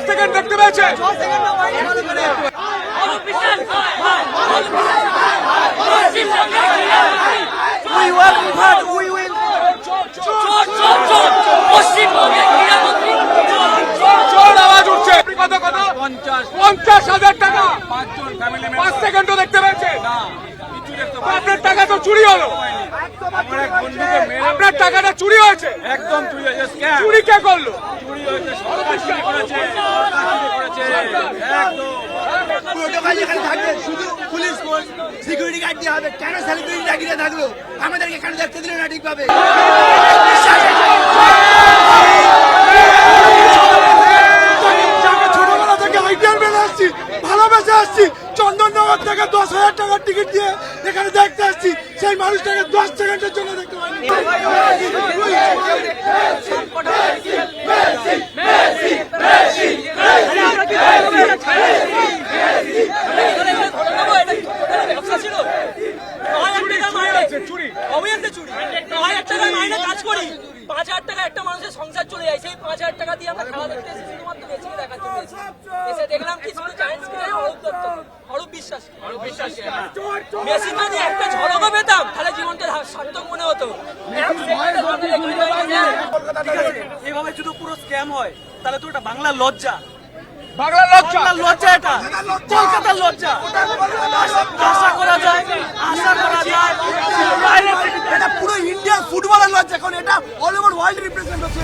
Second দেখতে পেয়েছে। আওয়াজ উঠছে কত কত 50,000 টাকা 5 সেকেন্ডও দেখতে পেয়েছে। আপনার টাকা তো চুরি হলো, আপনার টাকাটা চুরি হয়েছে। একদম চুরি হয়েছে, স্ক্যাম। চুরি কে করলো? চুরি হয়েছে, সরকার চুরি করেছে, প্রোটোকল যেখানে থাকবে শুধু পুলিশ ফোর্স সিকিউরিটি গার্ড দিয়ে হবে, কেন সেলিব্রিটি ডাকিয়ে থাকলো? আমাদেরকে কেন দেখতে দিল না ঠিকভাবে? ছোটবেলা থেকে আইডিয়াল মেনে আসছি, ভালোবেসে আসছি, চন্দননগর থেকে 10,000 টাকার টিকিট দিয়ে এখানে দেখতে আসছি, সেই মানুষটাকে 10 সেকেন্ডের জন্য দেখতে পাইনি। কাজ করি 5,000 টাকা একটা মানুষের সংসার চলে যায়, সেই 5,000 টাকা দিয়ে আমরা খেলা দেখতে এসেছি, শুধুমাত্র বেশি দেখার জন্য এসে দেখলাম কি শুধু জায়েন্টস খেলে অরূপ বিশ্বাস মেসি যদি একটা ঝলকও পেতাম তাহলে জীবনটা সার্থক মনে হতো। এইভাবে যদি পুরো স্ক্যাম হয় তাহলে তো এটা বাংলার লজ্জা, বাংলার লজ্জা, লজ্জা এটা কলকাতার লজ্জা। আশা করা যায় এটা পুরো ইন্ডিয়ার ফুটবলের লজ্জা, এখন এটা অল ওভার ওয়ার্ল্ড রিপ্রেজেন্ট হচ্ছে।